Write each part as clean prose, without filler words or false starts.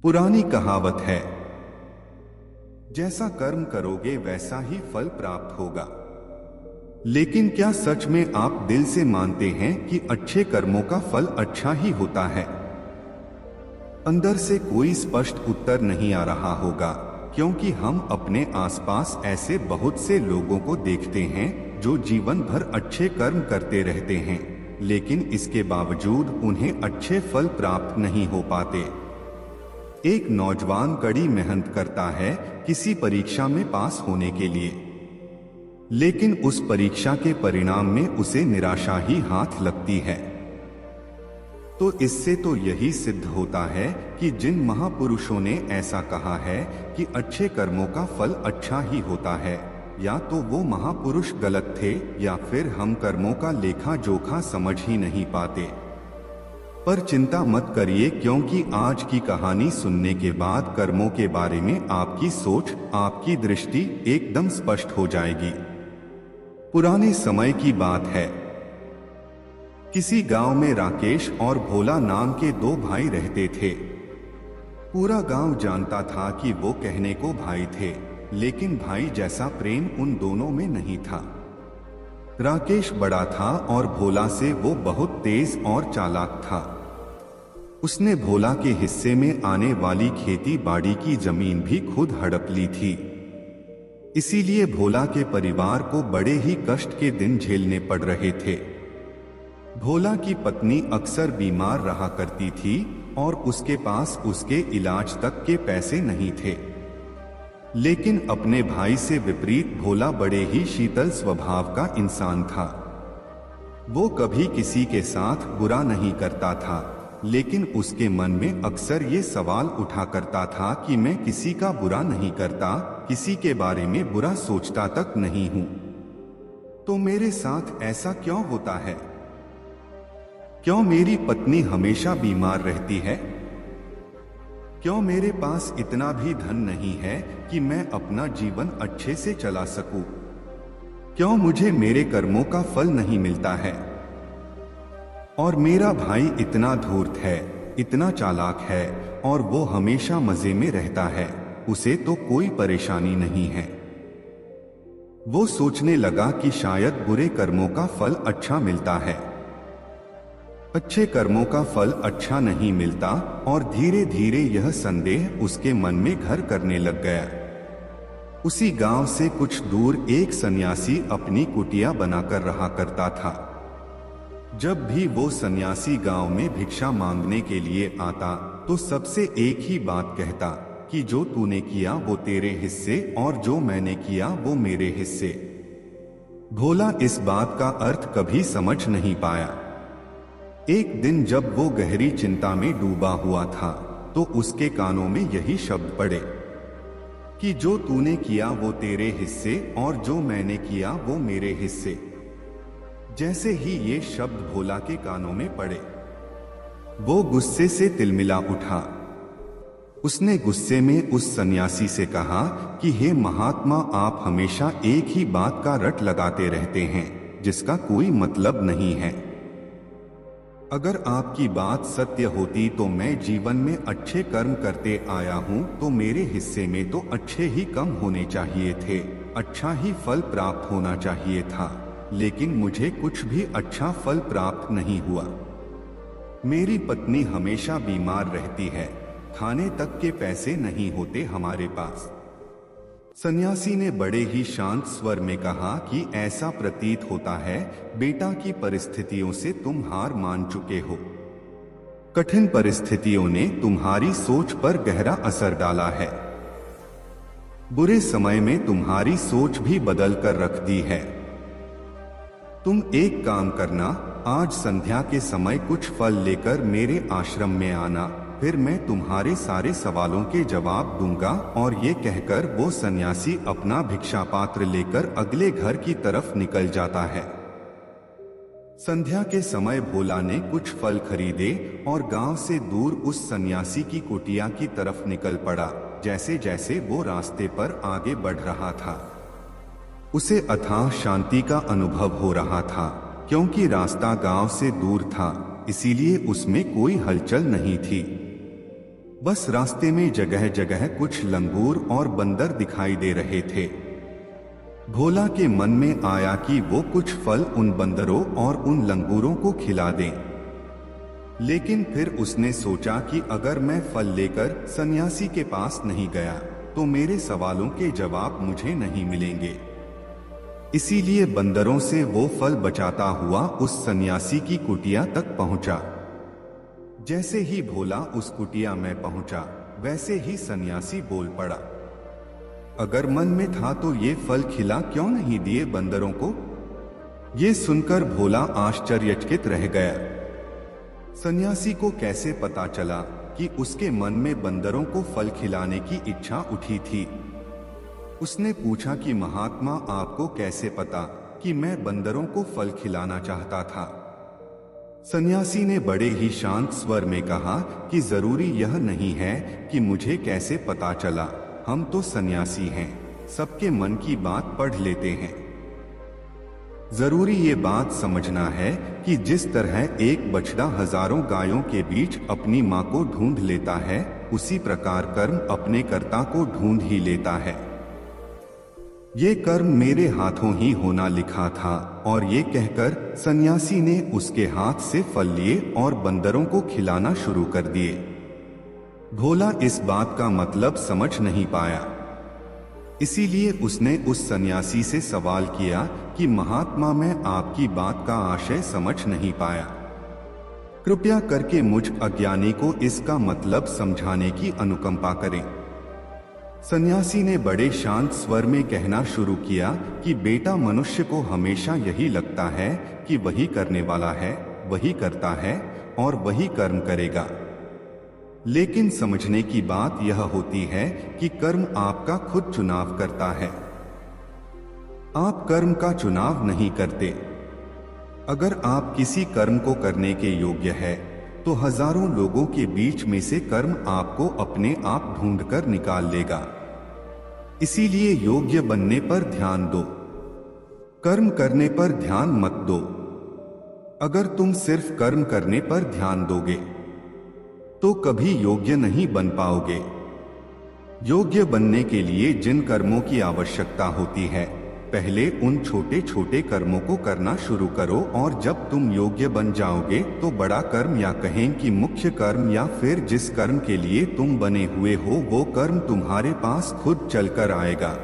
पुरानी कहावत है, जैसा कर्म करोगे वैसा ही फल प्राप्त होगा। लेकिन क्या सच में आप दिल से मानते हैं कि अच्छे कर्मों का फल अच्छा ही होता है? अंदर से कोई स्पष्ट उत्तर नहीं आ रहा होगा, क्योंकि हम अपने आसपास ऐसे बहुत से लोगों को देखते हैं जो जीवन भर अच्छे कर्म करते रहते हैं, लेकिन इसके बावजूद उन्हें अच्छे फल प्राप्त नहीं हो पाते। एक नौजवान कड़ी मेहनत करता है किसी परीक्षा में पास होने के लिए, लेकिन उस परीक्षा के परिणाम में उसे निराशा ही हाथ लगती है। तो इससे तो यही सिद्ध होता है कि जिन महापुरुषों ने ऐसा कहा है कि अच्छे कर्मों का फल अच्छा ही होता है, या तो वो महापुरुष गलत थे या फिर हम कर्मों का लेखा जोखा समझ ही नहीं पाते। पर चिंता मत करिए, क्योंकि आज की कहानी सुनने के बाद कर्मों के बारे में आपकी सोच, आपकी दृष्टि एकदम स्पष्ट हो जाएगी। पुराने समय की बात है। किसी गांव में राकेश और भोला नाम के दो भाई रहते थे। पूरा गांव जानता था कि वो कहने को भाई थे, लेकिन भाई जैसा प्रेम उन दोनों में नहीं था। राकेश बड़ा था और भोला से वो बहुत तेज और चालाक था। उसने भोला के हिस्से में आने वाली खेती बाड़ी की जमीन भी खुद हड़प ली थी। इसीलिए भोला के परिवार को बड़े ही कष्ट के दिन झेलने पड़ रहे थे। भोला की पत्नी अक्सर बीमार रहा करती थी और उसके पास उसके इलाज तक के पैसे नहीं थे। लेकिन अपने भाई से विपरीत भोला बड़े ही शीतल स्वभाव का इंसान था। वो कभी किसी के साथ बुरा नहीं करता था, लेकिन उसके मन में अक्सर ये सवाल उठा करता था कि मैं किसी का बुरा नहीं करता, किसी के बारे में बुरा सोचता तक नहीं हूं, तो मेरे साथ ऐसा क्यों होता है? क्यों मेरी पत्नी हमेशा बीमार रहती है? क्यों मेरे पास इतना भी धन नहीं है कि मैं अपना जीवन अच्छे से चला सकूं? क्यों मुझे मेरे कर्मों का फल नहीं मिलता है? और मेरा भाई इतना धूर्त है, इतना चालाक है और वो हमेशा मजे में रहता है, उसे तो कोई परेशानी नहीं है। वो सोचने लगा कि शायद बुरे कर्मों का फल अच्छा मिलता है, अच्छे कर्मों का फल अच्छा नहीं मिलता, और धीरे धीरे यह संदेह उसके मन में घर करने लग गया। उसी गांव से कुछ दूर एक सन्यासी अपनी कुटिया बनाकर रहा करता था। जब भी वो सन्यासी गांव में भिक्षा मांगने के लिए आता तो सबसे एक ही बात कहता कि जो तूने किया वो तेरे हिस्से और जो मैंने किया वो मेरे हिस्से। भोला इस बात का अर्थ कभी समझ नहीं पाया। एक दिन जब वो गहरी चिंता में डूबा हुआ था तो उसके कानों में यही शब्द पड़े कि जो तूने किया वो तेरे हिस्से और जो मैंने किया वो मेरे हिस्से। जैसे ही ये शब्द भोला के कानों में पड़े, वो गुस्से से तिलमिला उठा। उसने गुस्से में उस सन्यासी से कहा कि हे महात्मा, आप हमेशा एक ही बात का रट लगाते रहते हैं जिसका कोई मतलब नहीं है। अगर आपकी बात सत्य होती तो मैं जीवन में अच्छे कर्म करते आया हूं, तो मेरे हिस्से में तो अच्छे ही कम होने चाहिए थे, अच्छा ही फल प्राप्त होना चाहिए था, लेकिन मुझे कुछ भी अच्छा फल प्राप्त नहीं हुआ। मेरी पत्नी हमेशा बीमार रहती है, खाने तक के पैसे नहीं होते हमारे पास। सन्यासी ने बड़े ही शांत स्वर में कहा कि ऐसा प्रतीत होता है बेटा की परिस्थितियों से तुम हार मान चुके हो। कठिन परिस्थितियों ने तुम्हारी सोच पर गहरा असर डाला है। बुरे समय में तुम्हारी सोच भी बदल कर रख दी है। तुम एक काम करना, आज संध्या के समय कुछ फल लेकर मेरे आश्रम में आना, फिर मैं तुम्हारे सारे सवालों के जवाब दूंगा। और ये कहकर वो सन्यासी अपना भिक्षा पात्र लेकर अगले घर की तरफ निकल जाता है। संध्या के समय भोला ने कुछ फल खरीदे और गांव से दूर उस सन्यासी की कुटिया की तरफ निकल पड़ा। जैसे जैसे वो रास्ते पर आगे बढ़ रहा था, उसे अथाह शांति का अनुभव हो रहा था, क्योंकि रास्ता गांव से दूर था, इसीलिए उसमें कोई हलचल नहीं थी। बस रास्ते में जगह जगह कुछ लंगूर और बंदर दिखाई दे रहे थे। भोला के मन में आया कि वो कुछ फल उन बंदरों और उन लंगूरों को खिला दें। लेकिन फिर उसने सोचा कि अगर मैं फल लेकर सन्यासी के पास नहीं गया तो मेरे सवालों के जवाब मुझे नहीं मिलेंगे। इसीलिए बंदरों से वो फल बचाता हुआ उस सन्यासी की कुटिया तक पहुंचा। जैसे ही भोला उस कुटिया में पहुंचा, वैसे ही सन्यासी बोल पड़ा, अगर मन में था तो ये फल खिला क्यों नहीं दिए बंदरों को? ये सुनकर भोला आश्चर्यचकित रह गया। सन्यासी को कैसे पता चला कि उसके मन में बंदरों को फल खिलाने की इच्छा उठी थी? उसने पूछा कि महात्मा, आपको कैसे पता कि मैं बंदरों को फल खिलाना चाहता था? सन्यासी ने बड़े ही शांत स्वर में कहा कि जरूरी यह नहीं है कि मुझे कैसे पता चला, हम तो सन्यासी हैं, सबके मन की बात पढ़ लेते हैं। जरूरी ये बात समझना है कि जिस तरह एक बछड़ा हजारों गायों के बीच अपनी मां को ढूंढ लेता है, उसी प्रकार कर्म अपने कर्ता को ढूंढ ही लेता है। ये कर्म मेरे हाथों ही होना लिखा था। और ये कहकर सन्यासी ने उसके हाथ से फल लिए और बंदरों को खिलाना शुरू कर दिए। भोला इस बात का मतलब समझ नहीं पाया, इसीलिए उसने उस सन्यासी से सवाल किया कि महात्मा, मैं आपकी बात का आशय समझ नहीं पाया, कृपया करके मुझ अज्ञानी को इसका मतलब समझाने की अनुकंपा करें। सन्यासी ने बड़े शांत स्वर में कहना शुरू किया कि बेटा, मनुष्य को हमेशा यही लगता है कि वही करने वाला है, वही करता है और वही कर्म करेगा। लेकिन समझने की बात यह होती है कि कर्म आपका खुद चुनाव करता है, आप कर्म का चुनाव नहीं करते। अगर आप किसी कर्म को करने के योग्य है तो हजारों लोगों के बीच में से कर्म आपको अपने आप ढूंढकर निकाल लेगा। इसीलिए योग्य बनने पर ध्यान दो, कर्म करने पर ध्यान मत दो। अगर तुम सिर्फ कर्म करने पर ध्यान दोगे तो कभी योग्य नहीं बन पाओगे। योग्य बनने के लिए जिन कर्मों की आवश्यकता होती है, पहले उन छोटे छोटे कर्मों को करना शुरू करो, और जब तुम योग्य बन जाओगे तो बड़ा कर्म, या कहें कि मुख्य कर्म, या फिर जिस कर्म के लिए तुम बने हुए हो वो कर्म तुम्हारे पास खुद चलकर आएगा।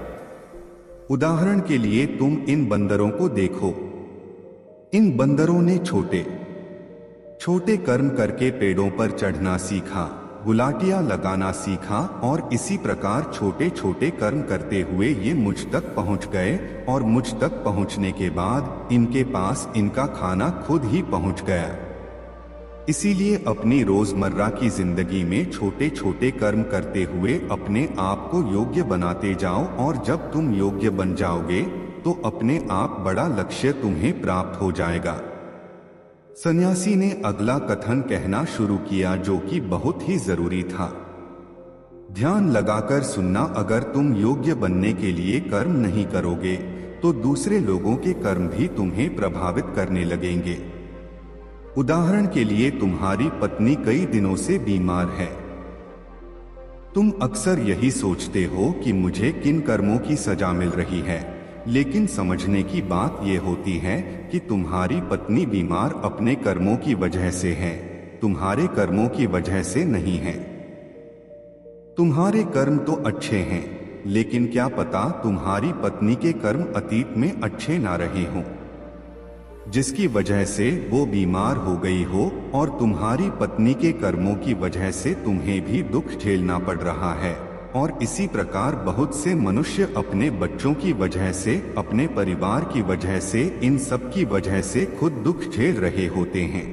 उदाहरण के लिए तुम इन बंदरों को देखो। इन बंदरों ने छोटे छोटे कर्म करके पेड़ों पर चढ़ना सीखा, गुलाटियां लगाना सीखा, और इसी प्रकार छोटे छोटे कर्म करते हुए ये मुझ तक पहुंच गए, और मुझ तक पहुंचने के बाद इनके पास इनका खाना खुद ही पहुंच गया। इसीलिए अपनी रोजमर्रा की जिंदगी में छोटे छोटे कर्म करते हुए अपने आप को योग्य बनाते जाओ, और जब तुम योग्य बन जाओगे तो अपने आप बड़ा लक्ष्य तुम्हें प्राप्त हो जाएगा। सन्यासी ने अगला कथन कहना शुरू किया, जो कि बहुत ही जरूरी था। ध्यान लगाकर सुनना, अगर तुम योग्य बनने के लिए कर्म नहीं करोगे तो दूसरे लोगों के कर्म भी तुम्हें प्रभावित करने लगेंगे। उदाहरण के लिए तुम्हारी पत्नी कई दिनों से बीमार है। तुम अक्सर यही सोचते हो कि मुझे किन कर्मों की सजा मिल रही है, लेकिन समझने की बात यह होती है कि तुम्हारी पत्नी बीमार अपने कर्मों की वजह से है, तुम्हारे कर्मों की वजह से नहीं है। तुम्हारे कर्म तो अच्छे हैं, लेकिन क्या पता तुम्हारी पत्नी के कर्म अतीत में अच्छे ना रहे हों, जिसकी वजह से वो बीमार हो गई हो, और तुम्हारी पत्नी के कर्मों की वजह से तुम्हें भी दुख झेलना पड़ रहा है। और इसी प्रकार बहुत से मनुष्य अपने बच्चों की वजह से, अपने परिवार की वजह से, इन सब की वजह से खुद दुख झेल रहे होते हैं।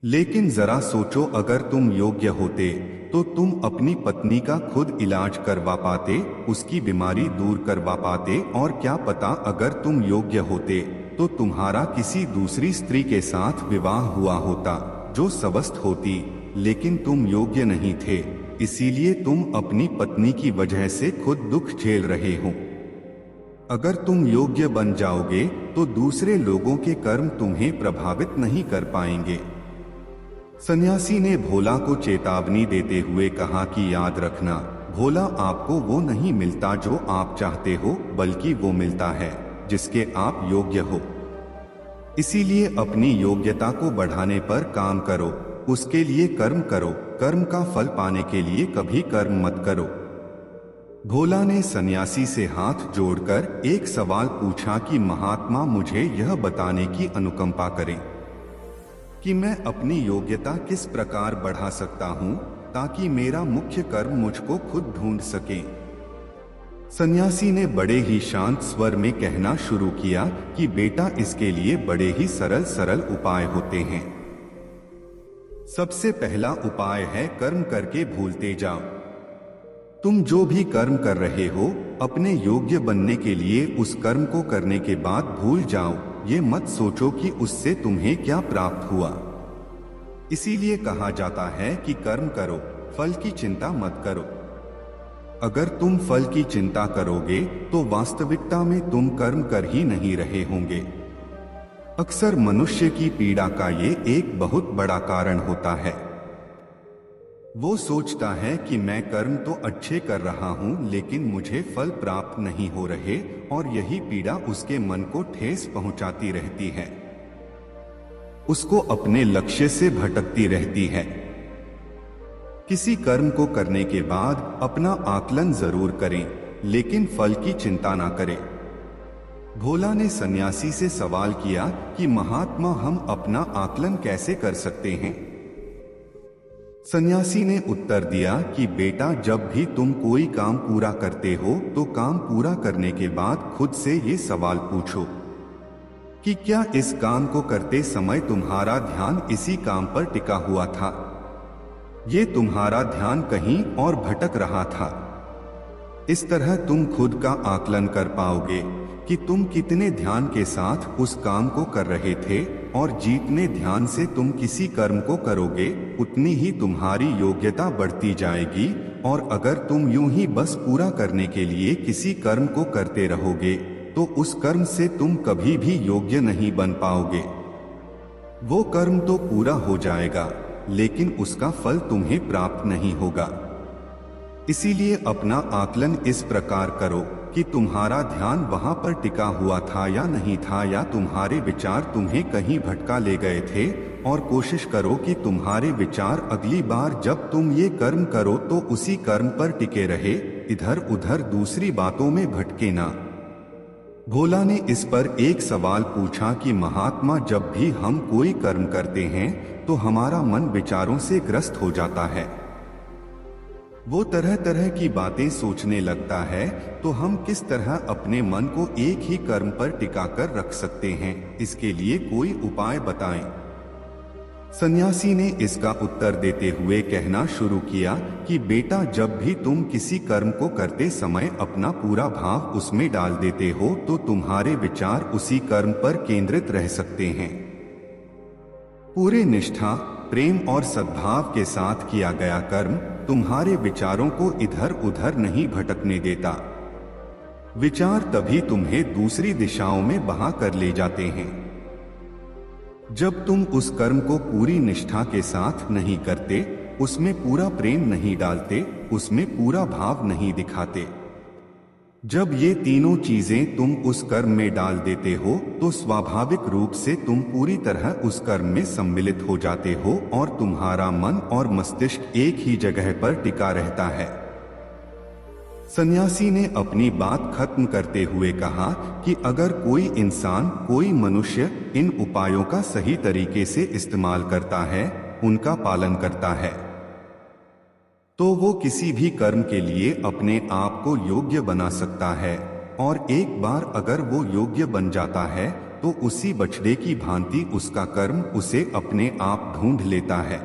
लेकिन जरा सोचो, अगर तुम योग्य होते तो तुम अपनी पत्नी का खुद इलाज करवा पाते, उसकी बीमारी दूर करवा पाते, और क्या पता अगर तुम योग्य होते तो तुम्हारा किसी दूसरी स्त्री के साथ विवाह हुआ होता जो स्वस्थ होती, लेकिन तुम योग्य नहीं थे, इसीलिए तुम अपनी पत्नी की वजह से खुद दुख झेल रहे हो। अगर तुम योग्य बन जाओगे तो दूसरे लोगों के कर्म तुम्हें प्रभावित नहीं कर पाएंगे। सन्यासी ने भोला को चेतावनी देते हुए कहा कि याद रखना, भोला, आपको वो नहीं मिलता जो आप चाहते हो, बल्कि वो मिलता है जिसके आप योग्य हो। इसीलिए अपनी योग्यता को बढ़ाने पर काम करो, उसके लिए कर्म करो। कर्म का फल पाने के लिए कभी कर्म मत करो। भोला ने सन्यासी से हाथ जोड़कर एक सवाल पूछा कि महात्मा, मुझे यह बताने की अनुकंपा करें कि मैं अपनी योग्यता किस प्रकार बढ़ा सकता हूं ताकि मेरा मुख्य कर्म मुझको खुद ढूंढ सके। सन्यासी ने बड़े ही शांत स्वर में कहना शुरू किया कि बेटा, इसके लिए बड़े ही सरल सरल उपाय होते हैं। सबसे पहला उपाय है कर्म करके भूलते जाओ। तुम जो भी कर्म कर रहे हो, अपने योग्य बनने के लिए उस कर्म को करने के बाद भूल जाओ। ये मत सोचो कि उससे तुम्हें क्या प्राप्त हुआ। इसीलिए कहा जाता है कि कर्म करो, फल की चिंता मत करो। अगर तुम फल की चिंता करोगे तो वास्तविकता में तुम कर्म कर ही नहीं रहे होंगे। अक्सर मनुष्य की पीड़ा का ये एक बहुत बड़ा कारण होता है। वो सोचता है कि मैं कर्म तो अच्छे कर रहा हूं, लेकिन मुझे फल प्राप्त नहीं हो रहे, और यही पीड़ा उसके मन को ठेस पहुंचाती रहती है, उसको अपने लक्ष्य से भटकती रहती है। किसी कर्म को करने के बाद अपना आकलन जरूर करें, लेकिन फल की चिंता ना करें। भोला ने सन्यासी से सवाल किया कि महात्मा, हम अपना आकलन कैसे कर सकते हैं? सन्यासी ने उत्तर दिया कि बेटा, जब भी तुम कोई काम पूरा करते हो तो काम पूरा करने के बाद खुद से ये सवाल पूछो कि क्या इस काम को करते समय तुम्हारा ध्यान इसी काम पर टिका हुआ था? ये तुम्हारा ध्यान कहीं और भटक रहा था? इस तरह तुम खुद का आकलन कर पाओगे कि तुम कितने ध्यान के साथ उस काम को कर रहे थे, और जितने ध्यान से तुम किसी कर्म को करोगे उतनी ही तुम्हारी योग्यता बढ़ती जाएगी। और अगर तुम यूं ही बस पूरा करने के लिए किसी कर्म को करते रहोगे तो उस कर्म से तुम कभी भी योग्य नहीं बन पाओगे। वो कर्म तो पूरा हो जाएगा, लेकिन उसका फल तुम्हें प्राप्त नहीं होगा। इसीलिए अपना आकलन इस प्रकार करो कि तुम्हारा ध्यान वहां पर टिका हुआ था या नहीं था, या तुम्हारे विचार तुम्हें कहीं भटका ले गए थे, और कोशिश करो कि तुम्हारे विचार अगली बार जब तुम ये कर्म करो तो उसी कर्म पर टिके रहे, इधर उधर दूसरी बातों में भटके ना। भोला ने इस पर एक सवाल पूछा कि महात्मा, जब भी हम कोई कर्म करते हैं तो हमारा मन विचारों से ग्रस्त हो जाता है। वो तरह तरह की बातें सोचने लगता है, तो हम किस तरह अपने मन को एक ही कर्म पर टिका कर रख सकते हैं? इसके लिए कोई उपाय बताएं। सन्यासी ने इसका उत्तर देते हुए कहना शुरू किया कि बेटा, जब भी तुम किसी कर्म को करते समय अपना पूरा भाव उसमें डाल देते हो तो तुम्हारे विचार उसी कर्म पर केंद्रित रह सकते हैं। पूरे निष्ठा, प्रेम और सद्भाव के साथ किया गया कर्म तुम्हारे विचारों को इधर उधर नहीं भटकने देता। विचार तभी तुम्हें दूसरी दिशाओं में बहा कर ले जाते हैं। जब तुम उस कर्म को पूरी निष्ठा के साथ नहीं करते, उसमें पूरा प्रेम नहीं डालते, उसमें पूरा भाव नहीं दिखाते। जब ये तीनों चीजें तुम उस कर्म में डाल देते हो तो स्वाभाविक रूप से तुम पूरी तरह उस कर्म में सम्मिलित हो जाते हो, और तुम्हारा मन और मस्तिष्क एक ही जगह पर टिका रहता है। सन्यासी ने अपनी बात खत्म करते हुए कहा कि अगर कोई इंसान, कोई मनुष्य इन उपायों का सही तरीके से इस्तेमाल करता है, उनका पालन करता है, तो वो किसी भी कर्म के लिए अपने आप को योग्य बना सकता है। और एक बार अगर वो योग्य बन जाता है तो उसी बछड़े की भांति उसका कर्म उसे अपने आप ढूंढ लेता है।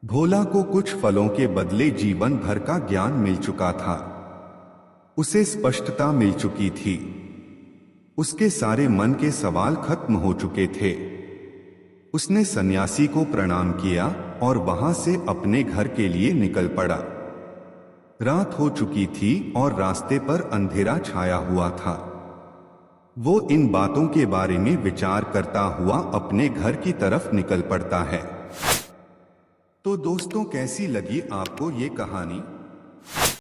भोला को कुछ फलों के बदले जीवन भर का ज्ञान मिल चुका था। उसे स्पष्टता मिल चुकी थी। उसके सारे मन के सवाल खत्म हो चुके थे। उसने सन्यासी को प्रणाम किया और वहां से अपने घर के लिए निकल पड़ा। रात हो चुकी थी और रास्ते पर अंधेरा छाया हुआ था। वो इन बातों के बारे में विचार करता हुआ अपने घर की तरफ निकल पड़ता है। तो दोस्तों कैसी लगी आपको ये कहानी?